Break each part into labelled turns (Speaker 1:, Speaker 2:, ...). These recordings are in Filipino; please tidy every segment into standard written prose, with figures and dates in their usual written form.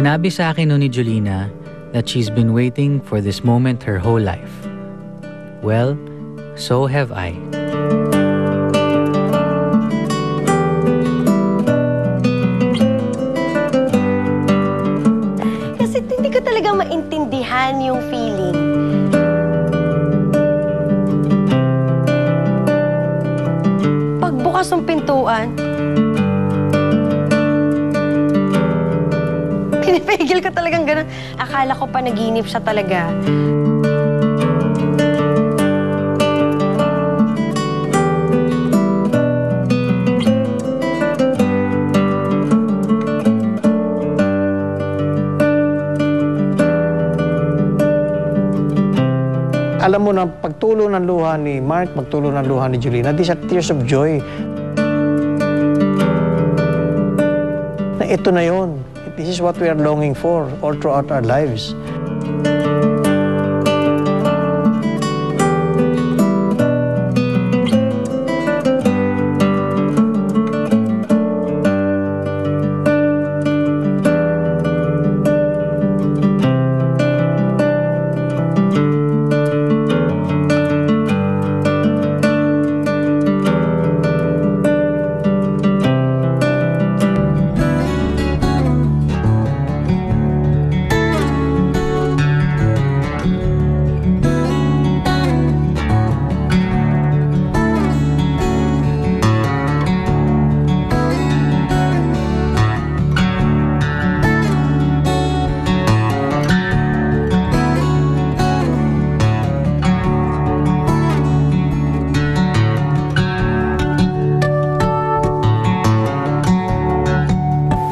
Speaker 1: Sinabi sa akin ni Julina that she's been waiting for this moment her whole life. Well, so have I.
Speaker 2: Kasi hindi ko talaga maintindihan yung feeling. Pagbukas ng pintuan, pinipigil ko talagang ganun. Akala ko panaginip siya talaga.
Speaker 3: Alam mo na pagtulo ng luha ni Mark, pagtulo ng luha ni Julina, these are tears of joy. Na ito na yun. This is what we are longing for all throughout our lives.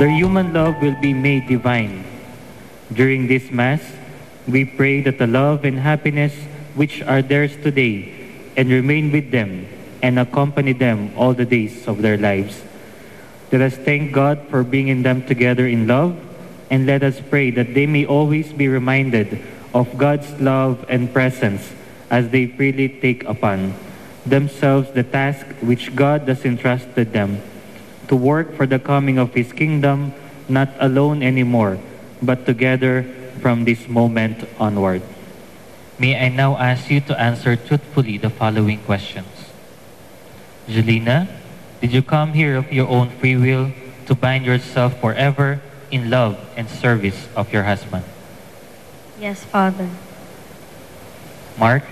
Speaker 4: Their human love will be made divine. During this Mass, we pray that the love and happiness which are theirs today and remain with them and accompany them all the days of their lives. Let us thank God for bringing them together in love, and let us pray that they may always be reminded of God's love and presence as they freely take upon themselves the task which God has entrusted them, to work for the coming of His kingdom, not alone anymore, but together from this moment onward.
Speaker 5: May I now ask you to answer truthfully the following questions. Julina, did you come here of your own free will to bind yourself forever in love and service of your husband?
Speaker 6: Yes, Father.
Speaker 5: Mark,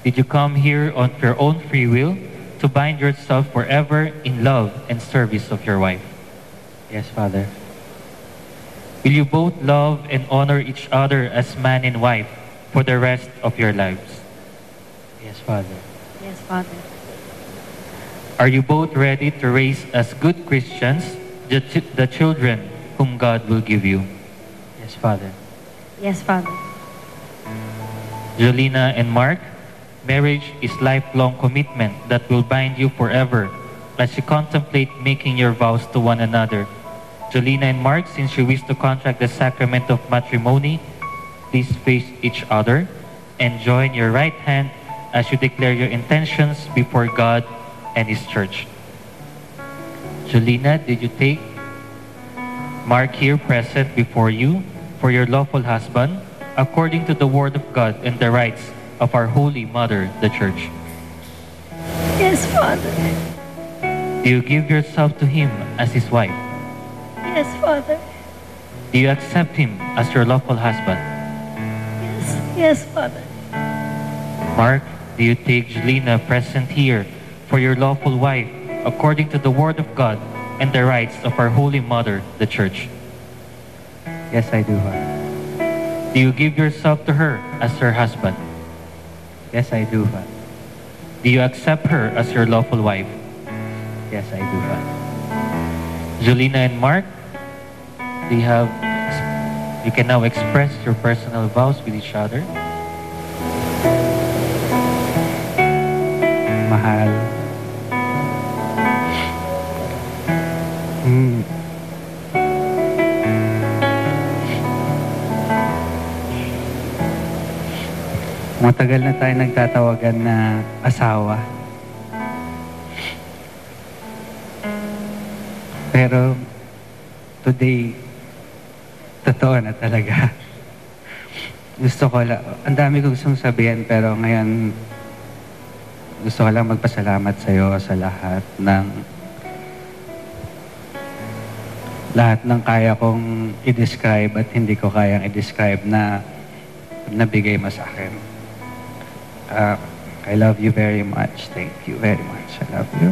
Speaker 5: did you come here on your own free will to bind yourself forever in love and service of your wife?
Speaker 4: Yes, Father.
Speaker 5: Will you both love and honor each other as man and wife for the rest of your lives?
Speaker 4: Yes, Father.
Speaker 6: Yes, Father.
Speaker 5: Are you both ready to raise as good Christians the children whom God will give you?
Speaker 4: Yes, Father.
Speaker 6: Yes, Father.
Speaker 5: Julina and Mark, marriage is lifelong commitment that will bind you forever as you contemplate making your vows to one another. Julina and Mark, since you wish to contract the sacrament of matrimony, please face each other and join your right hand as you declare your intentions before God and His church. Julina, did you take Mark here present before you for your lawful husband, according to the word of God and the rites of our Holy Mother, the Church?
Speaker 6: Yes, Father.
Speaker 5: Do you give yourself to him as his wife?
Speaker 6: Yes, Father.
Speaker 5: Do you accept him as your lawful husband?
Speaker 6: Yes, yes, Father.
Speaker 5: Mark, do you take Julina present here for your lawful wife, according to the word of God and the rites of our Holy Mother, the Church?
Speaker 4: Yes, I do, Father.
Speaker 5: Do you give yourself to her as her husband?
Speaker 4: Yes, I do, Father.
Speaker 5: Do you accept her as your lawful wife?
Speaker 4: Yes, I do, Father.
Speaker 5: Julina and Mark, do you have, you can now express your personal vows with each other.
Speaker 4: Mahal. Matagal na tayo nagtatawagan na asawa. Pero today,
Speaker 7: Totoo na talaga. Gusto ko lang, ang dami ko gustong sabihin, pero ngayon gusto ko lang magpasalamat sa iyo sa lahat ng kaya kong i-describe at hindi ko kayang i-describe na nabigay mo sa akin. I love you very much. Thank you very much. I love you.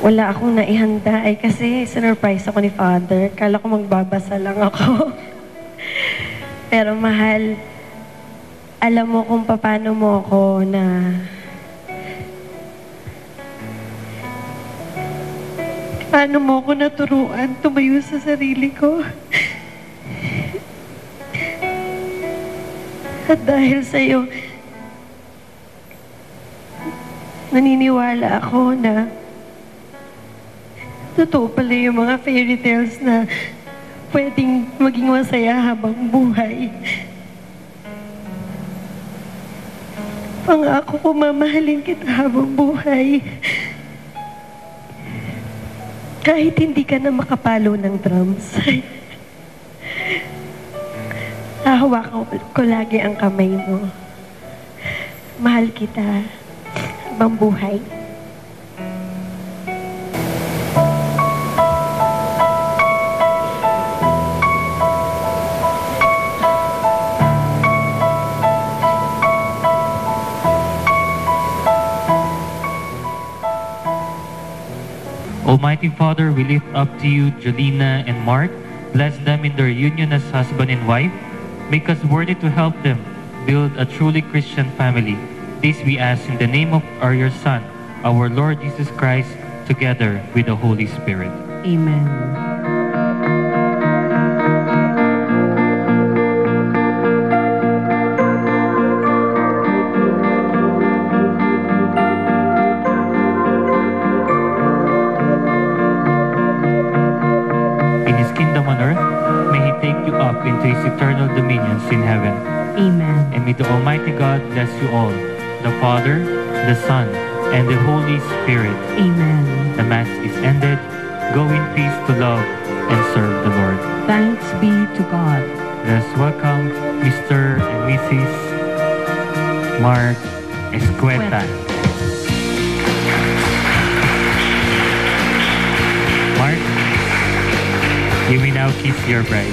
Speaker 6: Wala akong naihanda kasi surprise ako ni Father. Kala ko magbabasa lang ako. Pero mahal, alam mo kung paano mo ako paano mo ako naturuan tumayo sa sarili ko. At dahil sa'yo, naniniwala ako na totoo pala yung mga fairy tales na pwedeng maging masaya habang buhay. Pangako ko, mamahalin kita habang buhay. Kahit hindi ka na makapalo ng drums. Hahawakan ko lagi ang kamay mo. Mahal kita habang buhay.
Speaker 5: Almighty Father, we lift up to you Jolina and Mark. Bless them in their union as husband and wife. Make us worthy to help them build a truly Christian family. This we ask in the name of your Son, our Lord Jesus Christ, together with the Holy Spirit.
Speaker 8: Amen.
Speaker 5: In His kingdom on earth, may He take you up into His eternal dominions in heaven.
Speaker 8: Amen.
Speaker 5: And may the Almighty God bless you all, the Father, the Son, and the Holy Spirit.
Speaker 8: Amen.
Speaker 5: The Mass is ended. Go in peace to love and serve the Lord.
Speaker 8: Thanks be to God.
Speaker 5: Let's welcome Mr. and Mrs. Mark Escueta. Mark, you may now kiss your bride.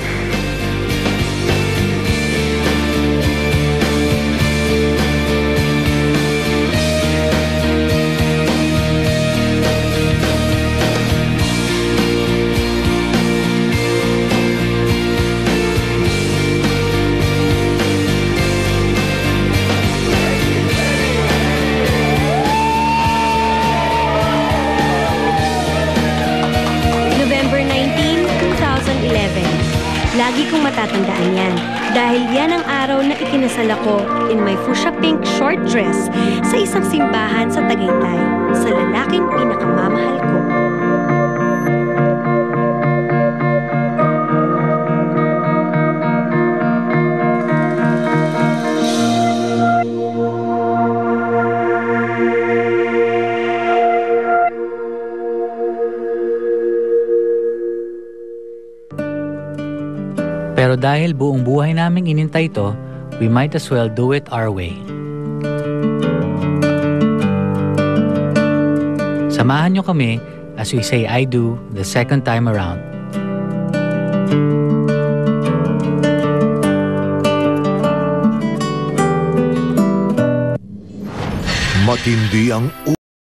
Speaker 2: November 19, 2011. Lagi kong matatandaan yan dahil yan ang araw na ikinasal ako in my fuchsia pink short dress sa isang simbahan sa Tagaytay sa lalaking pinakamamahal ko.
Speaker 1: Pero dahil buong buhay naming inintay ito, we might as well do it our way. Samahan niyo kami as we say I do the second time around.
Speaker 9: Matindi ang